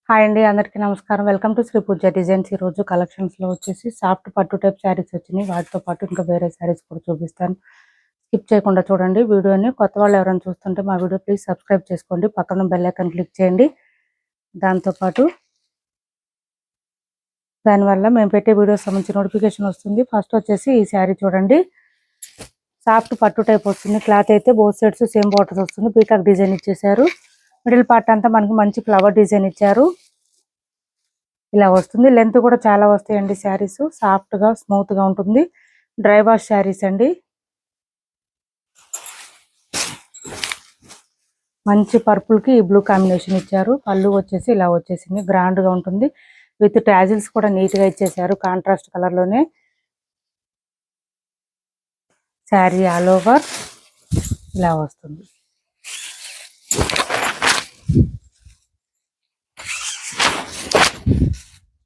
Hi అండి, అందరికీ నమస్కారం. Welcome to Sri Pooja designs. ఈరోజు కలెక్షన్స్లో వచ్చేసి సాఫ్ట్ పట్టు టైప్ శారీస్ వచ్చినాయి. వాటితో పాటు ఇంకా వేరే శారీస్ కూడా చూపిస్తాను. స్కిప్ చేయకుండా చూడండి వీడియోని. కొత్త వాళ్ళు ఎవరైనా చూస్తుంటే మా వీడియో ప్లీజ్ సబ్స్క్రైబ్ చేసుకోండి. పక్కన బెల్ ఐకాన్ క్లిక్ చేయండి. దాంతోపాటు దానివల్ల మేము పెట్టే వీడియోస్ సంబంధించి నోటిఫికేషన్ వస్తుంది. ఫస్ట్ వచ్చేసి ఈ శారీ చూడండి. సాఫ్ట్ పట్టు టైప్ వస్తుంది. క్లాత్ అయితే బోత్ సైడ్స్ సేమ్ బార్డర్స్ వస్తుంది. పీకాక్ డిజైన్ ఇచ్చేసారు. మిడిల్ పార్ట్ అంతా మనకి మంచి ఫ్లవర్ డిజైన్ ఇచ్చారు. ఇలా వస్తుంది. లెంత్ కూడా చాలా వస్తాయండి. శారీస్ సాఫ్ట్ గా స్మూత్ గా ఉంటుంది. డ్రై వాష్ శారీస్ అండి. మంచి పర్పుల్ కి బ్లూ కాంబినేషన్ ఇచ్చారు. పళ్ళు వచ్చేసి ఇలా వచ్చేసింది. గ్రాండ్ గా ఉంటుంది. విత్ టాజిల్స్ కూడా నీట్ గా ఇచ్చేసారు. కాంట్రాస్ట్ కలర్ లోనే శారీ ఆల్ ఓవర్ ఇలా వస్తుంది.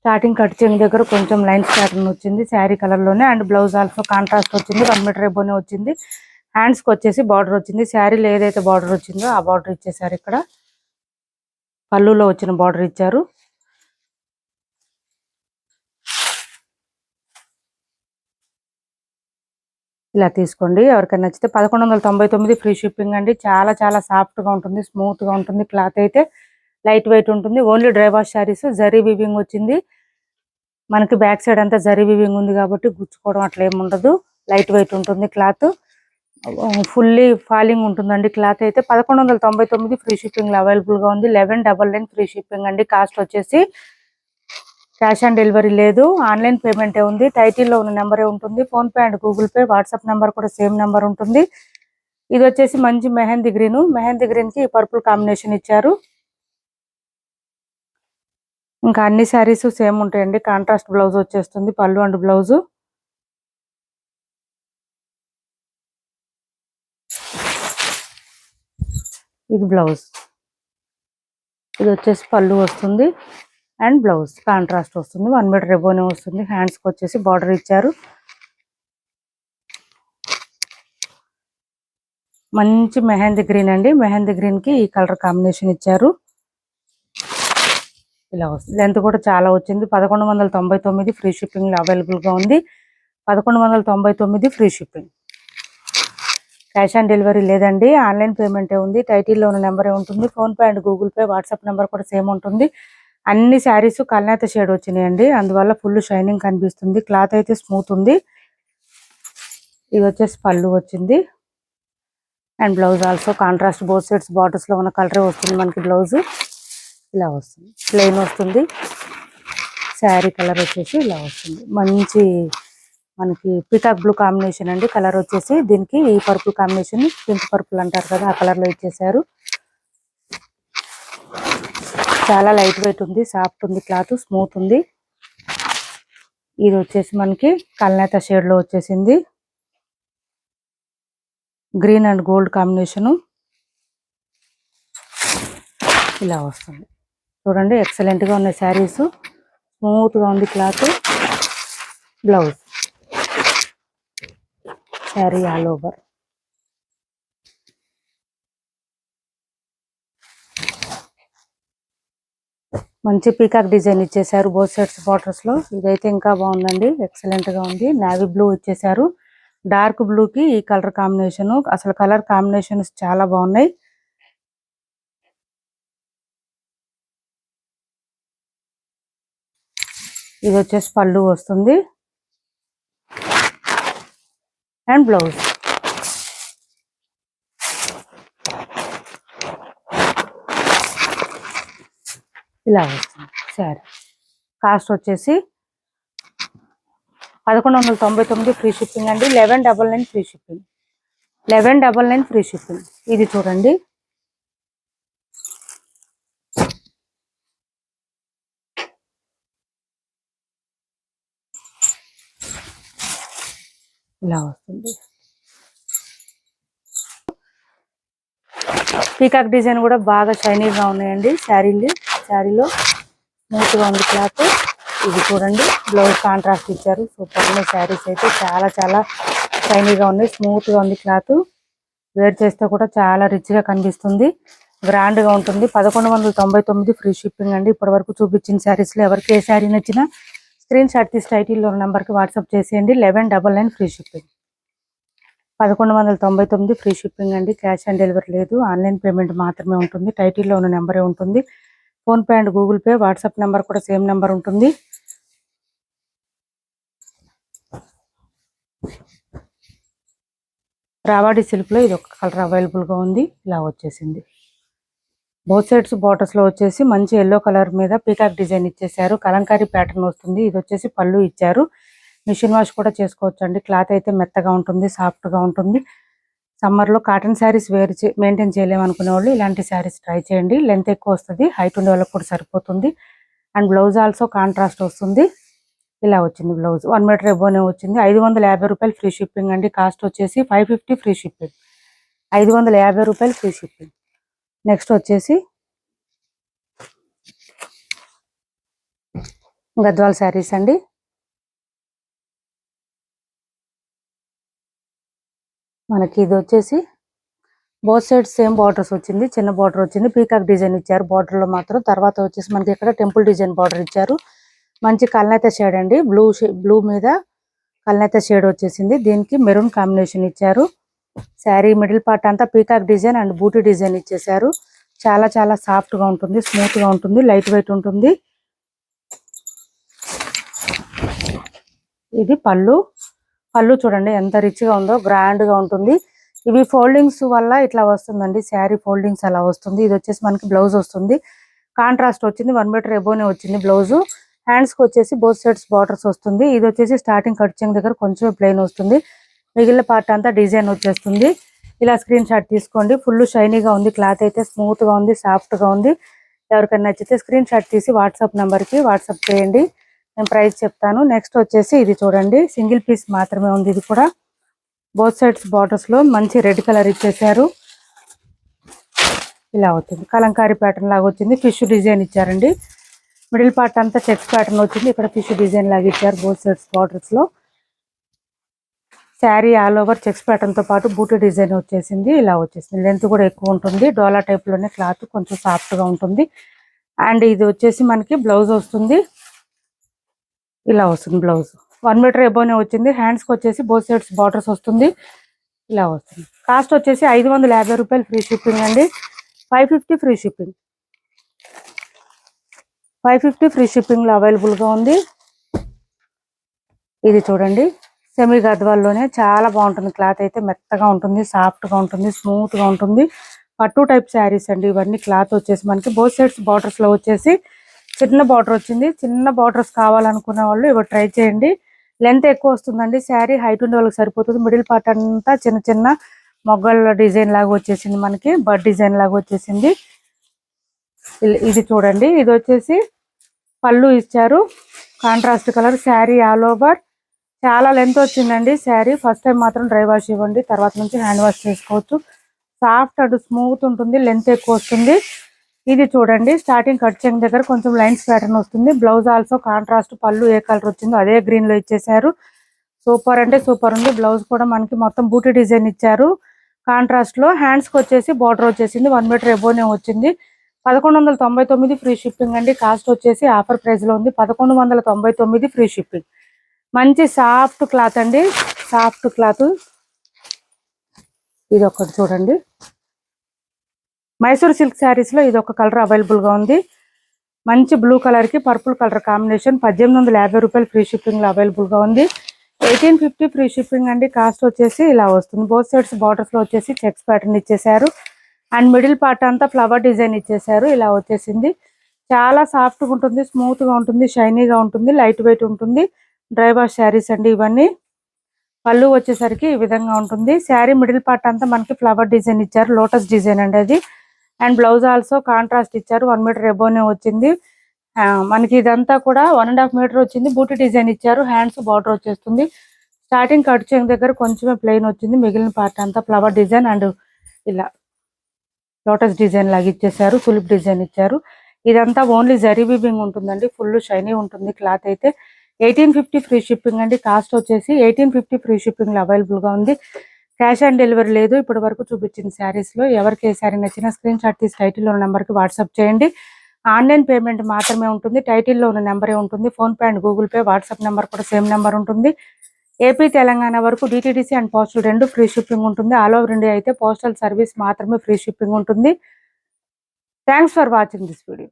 స్టార్టింగ్ కట్ చెంగ్ దగ్గర కొంచెం లైన్స్ ప్యాటర్న్ వచ్చింది శారీ కలర్ లోనే. అండ్ బ్లౌజ్ ఆల్సో కాంట్రాస్ట్ వచ్చింది. 1 మీటర్ ఎబోనే వచ్చింది. హ్యాండ్స్ కి వచ్చేసి బార్డర్ వచ్చింది. శారీలో ఏదైతే బార్డర్ వచ్చిందో ఆ బార్డర్ ఇచ్చేసారు. ఇక్కడ పళ్ళులో వచ్చిన బార్డర్ ఇచ్చారు. ఇలా తీసుకోండి. ఎవరికైనా నచ్చితే 1199 ఫ్రీ షిప్పింగ్ అండి. చాలా చాలా సాఫ్ట్ గా ఉంటుంది. స్మూత్ గా ఉంటుంది. క్లాత్ అయితే లైట్ వెయిట్ ఉంటుంది. Only dry wash saris. Zari weaving వచ్చింది. మనకి బ్యాక్ సైడ్ అంతా జరీ వీవింగ్ ఉంది కాబట్టి గుచ్చుకోవడం అట్లా ఏమి ఉండదు. లైట్ వెయిట్ ఉంటుంది. క్లాత్ ఫుల్లీ ఫాలింగ్ ఉంటుందండి. క్లాత్ అయితే 1199 ఫ్రీ షిప్పింగ్ లో అవైలబుల్ గా ఉంది. 1199 ఫ్రీ షిప్పింగ్ అండి. కాస్ట్ వచ్చేసి క్యాష్ ఆన్ డెలివరీ లేదు. ఆన్లైన్ పేమెంటే ఉంది. టైటిల్లో ఉన్న నెంబరే ఉంటుంది. Phone pay and Google pay, WhatsApp number కూడా సేమ్ నెంబర్ ఉంటుంది. ఇది వచ్చేసి మంచి మెహందీ గ్రీన్. మెహందీ గ్రీన్ కి పర్పుల్ కాంబినేషన్ ఇచ్చారు. ఇంకా అన్ని శారీస్ సేమ్ ఉంటాయండి. కాంట్రాస్ట్ బ్లౌజ్ వచ్చేస్తుంది. పళ్ళు అండ్ బ్లౌజ్. ఇది బ్లౌజ్. ఇది వచ్చేసి పళ్ళు వస్తుంది అండ్ బ్లౌజ్ కాంట్రాస్ట్ వస్తుంది. 1 మీటర్ ఎబోనే వస్తుంది. హ్యాండ్స్ కి వచ్చేసి బార్డర్ ఇచ్చారు. మంచి మెహందీ గ్రీన్ అండి. మెహందీ గ్రీన్ కి ఈ కలర్ కాంబినేషన్ ఇచ్చారు. ఇలా వస్తుంది. లెంత్ కూడా చాలా వచ్చింది. 1199 ఫ్రీ షిప్పింగ్ లో అవైలబుల్ గా ఉంది. 1199 free shipping. Cash on delivery లేదండి. ఆన్లైన్ పేమెంటే ఉంది. టైటిల్లో ఉన్న నెంబరే ఉంటుంది. Phone pay and Google pay, WhatsApp number కూడా సేమ్ ఉంటుంది. అన్ని శారీస్ కల్నేత షేడ్ వచ్చినాయండి. అందువల్ల ఫుల్ షైనింగ్ కనిపిస్తుంది. క్లాత్ అయితే స్మూత్ ఉంది. ఇది వచ్చేసి పళ్ళు వచ్చింది and blouse also contrast both sides borders లో ఉన్న కలరే వస్తుంది. మనకి బ్లౌజ్ ఇలా వస్తుంది. ప్లెయిన్ వస్తుంది. శారీ కలర్ వచ్చేసి ఇలా వస్తుంది. మంచి మనకి పీకాక్ బ్లూ కాంబినేషన్ అండి. కలర్ వచ్చేసి దీనికి ఈ పర్పుల్ కాంబినేషన్, పింక్ పర్పుల్ అంటారు కదా, ఆ కలర్ లో ఇచ్చేసారు. చాలా లైట్ వెయిట్ ఉంది. సాఫ్ట్ ఉంది. క్లాత్ స్మూత్ ఉంది. ఇది వచ్చేసి మనకి కల్నేత షేడ్ లో వచ్చేసింది. గ్రీన్ అండ్ గోల్డ్ కాంబినేషను ఇలా వస్తుంది. చూడండి ఎక్సలెంట్ గా ఉన్నాయి శారీస్. స్మూత్ గా ఉంది cloth. Blouse sari all over. మంచి పీకాక్ డిజైన్ ఇచ్చేసారు బోత్ సైడ్స్ బార్డర్స్ లో. ఇదైతే ఇంకా బాగుందండి. ఎక్సలెంట్ గా ఉంది. నావీ బ్లూ ఇచ్చేసారు. డార్క్ బ్లూ కి ఈ కలర్ కాంబినేషన్. అసలు కలర్ కాంబినేషన్స్ చాలా బాగున్నాయి. ఇది వచ్చేసి పళ్ళు వస్తుంది అండ్ బ్లౌజ్. ఇలా వస్తుంది శారీ. కాస్ట్ వచ్చేసి 1199 ఫ్రీ షిప్పింగ్ అండి. 1199 ఫ్రీ షిప్పింగ్. 1199 free shipping. ఇది చూడండి. ఇలా వస్తుంది. పీకాక్ డిజైన్ కూడా బాగా షైనీగా ఉన్నాయండి. శారీలో స్మూత్ గా ఉంది క్లాత్. ఇది చూడండి. బ్లౌజ్ కాంట్రాస్ట్ ఇచ్చారు. సూపర్ ఉన్నాయి శారీస్ అయితే. చాలా చాలా షైనీగా ఉన్నాయి. స్మూత్ గా ఉంది క్లాత్. వేర్ చేస్తే కూడా చాలా రిచ్ గా కనిపిస్తుంది. గ్రాండ్ గా ఉంటుంది. 1199 ఫ్రీ షిప్పింగ్ అండి. ఇప్పటి వరకు చూపించిన శారీస్ లో ఎవరికి ఏ శారీ నచ్చినా స్క్రీన్ షాట్ తీసి టైటిల్లో ఉన్న నెంబర్ కి వాట్సాప్ చేసేయండి. 1199 ఫ్రీ షిప్పింగ్. 1199 ఫ్రీ షిప్పింగ్ అండి. క్యాష్ ఆన్ డెలివరీ లేదు, ఆన్లైన్ పేమెంట్ మాత్రమే ఉంటుంది. టైటిల్లో ఉన్న నెంబరే ఉంటుంది. Phone pay and Google pay, WhatsApp number కూడా సేమ్ నెంబర్ ఉంటుంది. రావాడి సిల్క్ లో ఇది ఒక కలర్ అవైలబుల్ గా ఉంది. ఇలా వచ్చేసింది. బోత్ సైడ్స్ బార్డర్స్ లో వచ్చేసి మంచి ఎల్లో కలర్ మీద పీకాక్ డిజైన్ ఇచ్చేసారు. కలంకారీ ప్యాటర్న్ వస్తుంది. ఇది వచ్చేసి పళ్ళు ఇచ్చారు. మిషన్ వాష్ కూడా చేసుకోవచ్చు అండి. క్లాత్ అయితే మెత్తగా ఉంటుంది, సాఫ్ట్ గా ఉంటుంది. సమ్మర్ లో కాటన్ శారీస్ మెయింటైన్ చేయలేము అనుకునే వాళ్ళు ఇలాంటి శారీస్ ట్రై చేయండి. లెంత్ ఎక్కువ వస్తుంది, హైట్ ఉండే వాళ్ళకి కూడా సరిపోతుంది. అండ్ బ్లౌజ్ ఆల్సో కాంట్రాస్ట్ వస్తుంది. ఇలా వచ్చింది బ్లౌజ్. 1 మీటర్ ఎబోనే వచ్చింది. 550 రూపాయలు ఫ్రీ షిప్పింగ్ అండి. కాస్ట్ వచ్చేసి 550 ఫ్రీ షిప్పింగ్. 550 రూపాయలు ఫ్రీ షిప్పింగ్. నెక్స్ట్ వచ్చేసి గద్వాల్ శారీస్ అండి. మనకి ఇది వచ్చేసి బోత్ సైడ్స్ సేమ్ బార్డర్స్ వచ్చింది. చిన్న బార్డర్ వచ్చింది, పీకాక్ డిజైన్ ఇచ్చారు బార్డర్ లో మాత్రం. తర్వాత వచ్చేసి మనకి ఇక్కడ టెంపుల్ డిజైన్ బార్డర్ ఇచ్చారు. మంచి కల్నేత షేడ్ అండి. బ్లూ మీద కల్నేత షేడ్ వచ్చేసింది. దీనికి మెరూన్ కాంబినేషన్ ఇచ్చారు. శారీ మిడిల్ పార్ట్ అంతా పీకాక్ డిజైన్ అండ్ బూటీ డిజైన్ ఇచ్చేసారు. చాలా చాలా సాఫ్ట్ గా ఉంటుంది, స్మూత్ గా ఉంటుంది, లైట్ వెయిట్ ఉంటుంది. ఇది పళ్ళు. పళ్ళు చూడండి ఎంత రిచ్ గా ఉందో, గ్రాండ్ గా ఉంటుంది. ఇవి ఫోల్డింగ్స్ వల్ల ఇట్లా వస్తుందండి. శారీ ఫోల్డింగ్స్ అలా వస్తుంది. ఇది వచ్చేసి మనకి బ్లౌజ్ వస్తుంది. కాంట్రాస్ట్ వచ్చింది. 1 మీటర్ ఎబోనే వచ్చింది బ్లౌజ్. హ్యాండ్స్ కి వచ్చేసి బోత్ సైడ్స్ బార్డర్స్ వస్తుంది. ఇది వచ్చేసి స్టార్టింగ్ కట్ చెంగ్ దగ్గర కొంచెం ప్లెయిన్ వస్తుంది. మిగిలిన పార్ట్ అంతా డిజైన్ వచ్చేస్తుంది. ఇలా స్క్రీన్ షాట్ తీసుకోండి. ఫుల్ షైనీగా ఉంది. క్లాత్ అయితే స్మూత్ గా ఉంది, సాఫ్ట్ గా ఉంది. ఎవరికైనా నచ్చితే స్క్రీన్ షాట్ తీసి వాట్సాప్ నెంబర్ కి వాట్సాప్ చేయండి. నేను ప్రైస్ చెప్తాను. నెక్స్ట్ వచ్చేసి ఇది చూడండి, సింగిల్ పీస్ మాత్రమే ఉంది. ఇది కూడా బోత్ సైడ్స్ బార్డర్స్ లో మంచి రెడ్ కలర్ ఇచ్చేసారు. ఇలా వచ్చింది. కలంకారీ ప్యాటర్న్ లాగా వచ్చింది. ఫిష్ డిజైన్ ఇచ్చారండి. మిడిల్ పార్ట్ అంతా చెక్స్ ప్యాటర్న్ వచ్చింది. ఇక్కడ ఫిష్ డిజైన్ లాగా ఇచ్చారు బోత్ సైడ్స్ బార్డర్స్ లో. Sari all over checks pattern తో పాటు బూటీ డిజైన్ వచ్చేసింది. ఇలా వచ్చేసింది. లెంత్ కూడా ఎక్కువ ఉంటుంది. డోలా టైప్ లోనే క్లాత్ కొంచెం సాఫ్ట్ గా ఉంటుంది. అండ్ ఇది వచ్చేసి మనకి బ్లౌజ్ వస్తుంది. ఇలా వస్తుంది బ్లౌజ్. 1 మీటర్ ఎబోనే వచ్చింది. హ్యాండ్స్ కి వచ్చేసి బోత్ సైడ్స్ బార్డర్స్ వస్తుంది. ఇలా వస్తుంది. కాస్ట్ వచ్చేసి 550 రూపాయలు ఫ్రీ షిప్పింగ్ అండి. 550 ఫ్రీ షిప్పింగ్. 550 ఫ్రీ షిప్పింగ్ లో అవైలబుల్ గా ఉంది. ఇది చూడండి, సెమీ గద్వాల్లోనే చాలా బాగుంటుంది. క్లాత్ అయితే మెత్తగా ఉంటుంది, సాఫ్ట్ గా ఉంటుంది, స్మూత్ గా ఉంటుంది. పట్టు టైప్ శారీస్ అండి ఇవన్నీ. క్లాత్ వచ్చేసి మనకి బోత్ సైడ్స్ బార్డర్స్ లో వచ్చేసి చిన్న బార్డర్ వచ్చింది. చిన్న బార్డర్స్ కావాలనుకున్న వాళ్ళు ఇవి ట్రై చేయండి. లెంత్ ఎక్కువ వస్తుందండి. శారీ హైట్ ఉండే వాళ్ళకి సరిపోతుంది. మిడిల్ పార్ట్ అంతా చిన్న చిన్న మొగ్గల డిజైన్ లాగా వచ్చేసింది. మనకి బర్డ్ డిజైన్ లాగా వచ్చేసింది. ఇది చూడండి, ఇది వచ్చేసి పళ్ళు ఇచ్చారు. Contrast colour. Sari all over చాలా లెంత్ వచ్చిందండి. శారీ ఫస్ట్ టైం మాత్రం డ్రై వాష్ ఇవ్వండి, తర్వాత నుంచి హ్యాండ్ వాష్ చేసుకోవచ్చు. సాఫ్ట్ అండ్ స్మూత్ ఉంటుంది, లెంత్ ఎక్కువ వస్తుంది. ఇది చూడండి, స్టార్టింగ్ కట్ చెంగ్ దగ్గర కొంచెం లైన్స్ ప్యాటర్న్ వస్తుంది. Blouse also contrast. పళ్ళు ఏ కలర్ వచ్చిందో అదే గ్రీన్ లో ఇచ్చేసారు. సూపర్ అంటే సూపర్ ఉంది. బ్లౌజ్ కూడా మనకి మొత్తం బూటీ డిజైన్ ఇచ్చారు కాంట్రాస్ట్ లో. హ్యాండ్స్ కి వచ్చేసి బార్డర్ వచ్చేసింది. 1 మీటర్ ఎబోనే వచ్చింది. 1199 ఫ్రీ షిప్పింగ్ అండి. కాస్ట్ వచ్చేసి ఆఫర్ ప్రైస్ లో ఉంది. 1199 ఫ్రీ షిప్పింగ్. మంచి సాఫ్ట్ క్లాత్ అండి, సాఫ్ట్ క్లాత్. ఇది ఒకటి చూడండి, మైసూర్ సిల్క్ శారీస్ లో ఇది ఒక కలర్ అవైలబుల్ గా ఉంది. మంచి బ్లూ కలర్ కి పర్పుల్ కలర్ కాంబినేషన్. 1850 రూపాయలు ఫ్రీ షిప్పింగ్ లో అవైలబుల్ గా ఉంది. 1850 ఫ్రీ షిప్పింగ్ అండి. కాస్ట్ వచ్చేసి ఇలా వస్తుంది. బోత్ సైడ్స్ బార్డర్స్ లో వచ్చేసి చెక్స్ ప్యాటర్న్ ఇచ్చేసారు. అండ్ మిడిల్ పార్ట్ అంతా ఫ్లవర్ డిజైన్ ఇచ్చేసారు. ఇలా వచ్చేసింది. చాలా సాఫ్ట్ గా ఉంటుంది, స్మూత్ గా ఉంటుంది, షైనీగా ఉంటుంది, లైట్ వెయిట్ ఉంటుంది. డ్రై వాష్ శారీస్ అండి ఇవన్నీ. పళ్ళు వచ్చేసరికి ఈ విధంగా ఉంటుంది. శారీ మిడిల్ పార్ట్ అంతా మనకి ఫ్లవర్ డిజైన్ ఇచ్చారు. లోటస్ డిజైన్ అండి అది. అండ్ బ్లౌజ్ ఆల్సో కాంట్రాస్ట్ ఇచ్చారు. 1 మీటర్ ఎబోనే వచ్చింది. మనకి ఇదంతా కూడా 1.5 మీటర్ వచ్చింది. బూటీ డిజైన్ ఇచ్చారు. హ్యాండ్స్ బార్డర్ వచ్చేస్తుంది. స్టార్టింగ్ కట్ చెంగ్ దగ్గర కొంచెమే ప్లెయిన్ వచ్చింది. మిగిలిన పార్ట్ అంతా ఫ్లవర్ డిజైన్ అండ్ ఇలా లోటస్ డిజైన్ లాగా ఇచ్చేసారు. తులిప్ డిజైన్ ఇచ్చారు. ఇదంతా ఓన్లీ జరీ వీవింగ్ ఉంటుందండి. ఫుల్ షైనీ ఉంటుంది క్లాత్ అయితే. 1850 ఫ్రీ షిప్పింగ్ అండి. కాస్ట్ వచ్చేసి 1850 ఫ్రీ షిప్పింగ్ లో అవైలబుల్ గా ఉంది. క్యాష్ ఆన్ డెలివరీ లేదు. ఇప్పటి వరకు చూపించిన శారీస్లో ఎవరికి ఏ శారీ నచ్చినా స్క్రీన్ షాట్ తీసి టైటిల్లో ఉన్న నెంబర్కి వాట్సాప్ చేయండి. ఆన్లైన్ పేమెంట్ మాత్రమే ఉంటుంది. టైటిల్లో ఉన్న నెంబరే ఉంటుంది. PhonePe and Google pay, WhatsApp number కూడా సేమ్ నెంబర్ ఉంటుంది. ఏపీ తెలంగాణ వరకు DTDC and postal 2 free shipping ఉంటుంది. ఆల్ ఓవర్ ఇండియా అయితే పోస్టల్ సర్వీస్ మాత్రమే ఫ్రీ షిప్పింగ్ ఉంటుంది. Thanks for watching this video.